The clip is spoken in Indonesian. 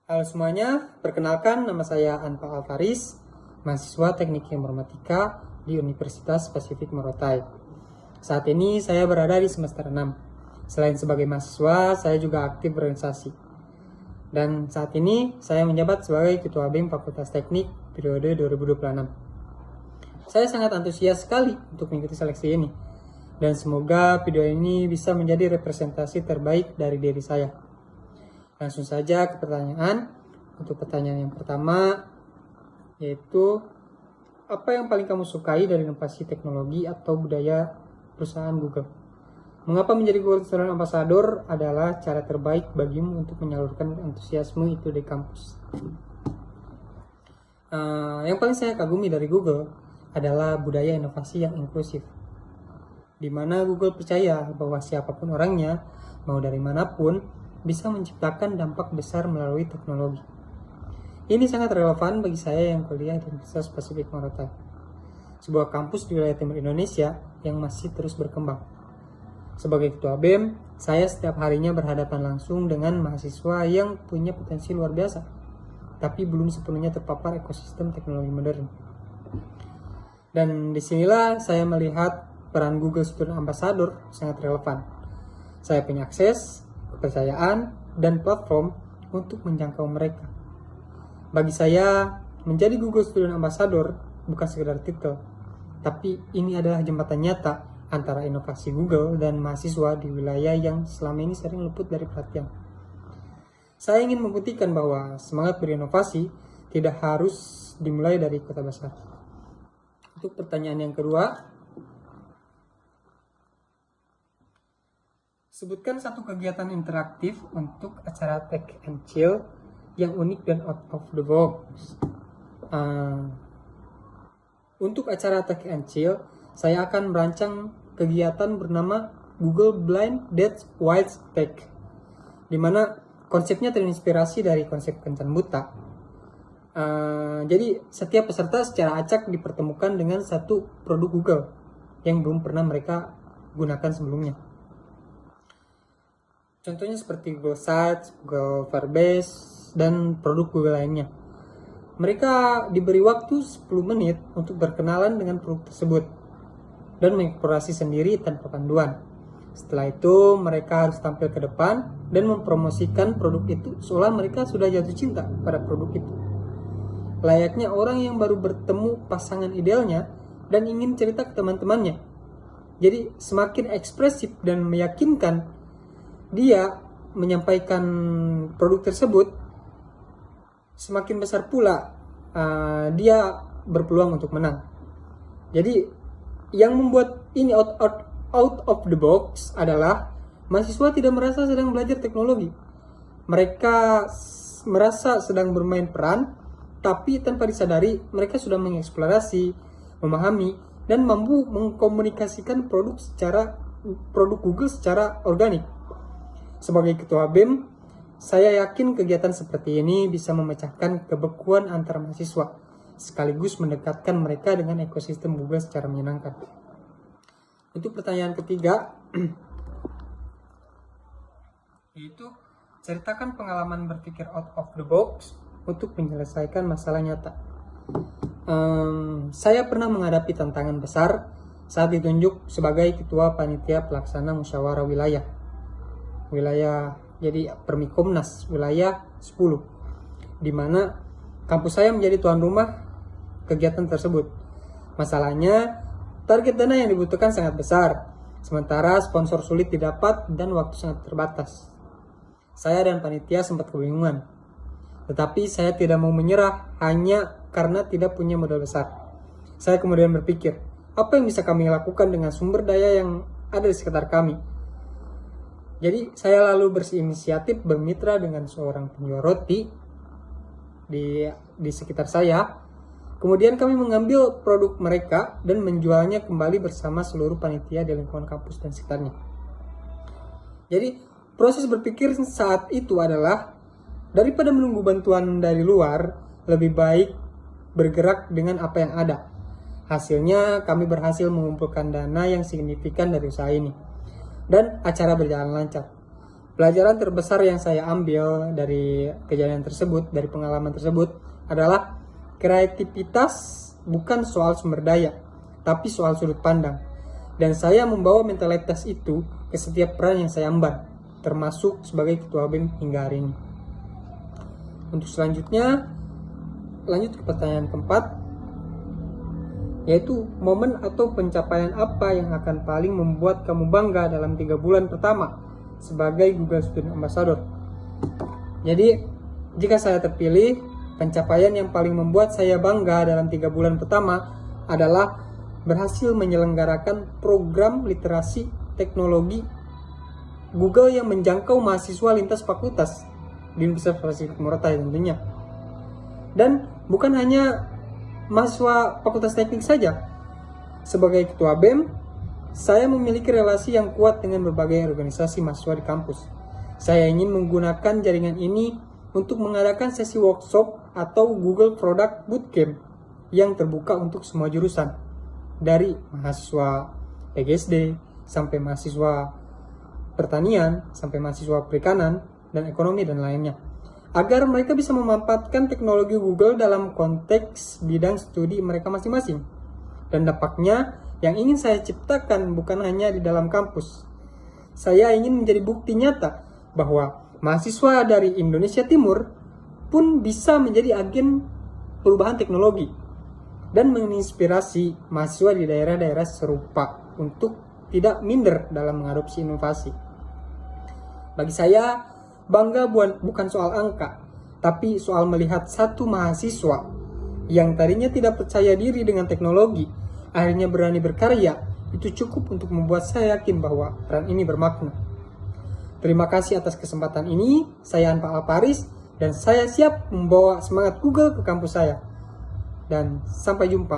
Halo semuanya, perkenalkan nama saya Anpa Alvaris, mahasiswa Teknik Informatika di Universitas Pasifik Morotai. Saat ini saya berada di semester 6. Selain sebagai mahasiswa, saya juga aktif berorganisasi. Dan saat ini saya menjabat sebagai Ketua BEM Fakultas Teknik periode 2026. Saya sangat antusias sekali untuk mengikuti seleksi ini. Dan semoga video ini bisa menjadi representasi terbaik dari diri saya. Langsung saja ke pertanyaan. Untuk pertanyaan yang pertama, yaitu apa yang paling kamu sukai dari inovasi teknologi atau budaya perusahaan Google? Mengapa menjadi Google Student Ambassador adalah cara terbaik bagimu untuk menyalurkan antusiasme itu di kampus? Yang paling saya kagumi dari Google adalah budaya inovasi yang inklusif, di mana Google percaya bahwa siapapun orangnya, mau dari manapun, bisa menciptakan dampak besar melalui teknologi. Ini sangat relevan bagi saya yang kuliah di Universitas Pasifik Morotai, sebuah kampus di wilayah timur Indonesia yang masih terus berkembang. Sebagai ketua BEM, saya setiap harinya berhadapan langsung dengan mahasiswa yang punya potensi luar biasa, tapi belum sepenuhnya terpapar ekosistem teknologi modern. Dan disinilah saya melihat peran Google Student Ambassador sangat relevan. Saya punya akses, kepercayaan, dan platform untuk menjangkau mereka. Bagi saya, menjadi Google Student Ambassador bukan sekedar titel, tapi ini adalah jembatan nyata antara inovasi Google dan mahasiswa di wilayah yang selama ini sering luput dari perhatian. Saya ingin membuktikan bahwa semangat berinovasi tidak harus dimulai dari kota besar. Untuk pertanyaan yang kedua, sebutkan satu kegiatan interaktif untuk acara Tech and Chill yang unik dan out of the box. Untuk acara Tech and Chill, saya akan merancang kegiatan bernama Google Blind Dates Wild Tech, di mana konsepnya terinspirasi dari konsep kencan buta. Jadi setiap peserta secara acak dipertemukan dengan satu produk Google yang belum pernah mereka gunakan sebelumnya. Contohnya seperti Google Sites, Google Firebase, dan produk Google lainnya. Mereka diberi waktu 10 menit untuk berkenalan dengan produk tersebut dan mengeksplorasi sendiri tanpa panduan. Setelah itu, mereka harus tampil ke depan dan mempromosikan produk itu seolah mereka sudah jatuh cinta pada produk itu. Layaknya orang yang baru bertemu pasangan idealnya dan ingin cerita ke teman-temannya. Jadi, semakin ekspresif dan meyakinkan dia menyampaikan produk tersebut, semakin besar pula dia berpeluang untuk menang. Jadi yang membuat ini out of the box adalah mahasiswa tidak merasa sedang belajar teknologi. Mereka merasa sedang bermain peran, tapi tanpa disadari mereka sudah mengeksplorasi, memahami, dan mampu mengkomunikasikan produk Google secara organik. Sebagai ketua BEM, saya yakin kegiatan seperti ini bisa memecahkan kebekuan antar mahasiswa, sekaligus mendekatkan mereka dengan ekosistem Google secara menyenangkan. Untuk pertanyaan ketiga, yaitu ceritakan pengalaman berpikir out of the box untuk menyelesaikan masalah nyata. Saya pernah menghadapi tantangan besar saat ditunjuk sebagai ketua panitia pelaksana musyawarah wilayah jadi Permikomnas wilayah 10, di mana kampus saya menjadi tuan rumah kegiatan tersebut. Masalahnya, target dana yang dibutuhkan sangat besar, sementara sponsor sulit didapat dan waktu sangat terbatas. Saya dan panitia sempat kebingungan, tetapi saya tidak mau menyerah hanya karena tidak punya modal besar. Saya kemudian berpikir, apa yang bisa kami lakukan dengan sumber daya yang ada di sekitar kami? Jadi saya lalu berinisiatif bermitra dengan seorang penjual roti di sekitar saya. Kemudian kami mengambil produk mereka dan menjualnya kembali bersama seluruh panitia di lingkungan kampus dan sekitarnya. Jadi proses berpikir saat itu adalah, daripada menunggu bantuan dari luar, lebih baik bergerak dengan apa yang ada. Hasilnya kami berhasil mengumpulkan dana yang signifikan dari usaha ini, dan acara berjalan lancar. Pelajaran terbesar yang saya ambil dari kejadian tersebut, dari pengalaman tersebut adalah kreativitas bukan soal sumber daya, tapi soal sudut pandang. Dan saya membawa mentalitas itu ke setiap peran yang saya emban, termasuk sebagai ketua BEM hingga hari ini. Untuk selanjutnya, lanjut ke pertanyaan keempat, yaitu momen atau pencapaian apa yang akan paling membuat kamu bangga dalam 3 bulan pertama sebagai Google Student Ambassador. Jadi, jika saya terpilih, pencapaian yang paling membuat saya bangga dalam 3 bulan pertama adalah berhasil menyelenggarakan program literasi teknologi Google yang menjangkau mahasiswa lintas fakultas di Universitas Pasifik Morotai tentunya. Dan bukan hanya mahasiswa fakultas teknik saja. Sebagai ketua BEM, saya memiliki relasi yang kuat dengan berbagai organisasi mahasiswa di kampus. Saya ingin menggunakan jaringan ini untuk mengadakan sesi workshop atau Google Product Bootcamp yang terbuka untuk semua jurusan, dari mahasiswa PGSD sampai mahasiswa pertanian, sampai mahasiswa perikanan dan ekonomi dan lainnya, agar mereka bisa memanfaatkan teknologi Google dalam konteks bidang studi mereka masing-masing. Dan dampaknya yang ingin saya ciptakan bukan hanya di dalam kampus. Saya ingin menjadi bukti nyata bahwa mahasiswa dari Indonesia Timur pun bisa menjadi agen perubahan teknologi dan menginspirasi mahasiswa di daerah-daerah serupa untuk tidak minder dalam mengadopsi inovasi. Bagi saya, bangga bukan soal angka, tapi soal melihat satu mahasiswa yang tadinya tidak percaya diri dengan teknologi akhirnya berani berkarya. Itu cukup untuk membuat saya yakin bahwa peran ini bermakna. Terima kasih atas kesempatan ini. Saya Anpa Alparis dan saya siap membawa semangat Google ke kampus saya. Dan sampai jumpa.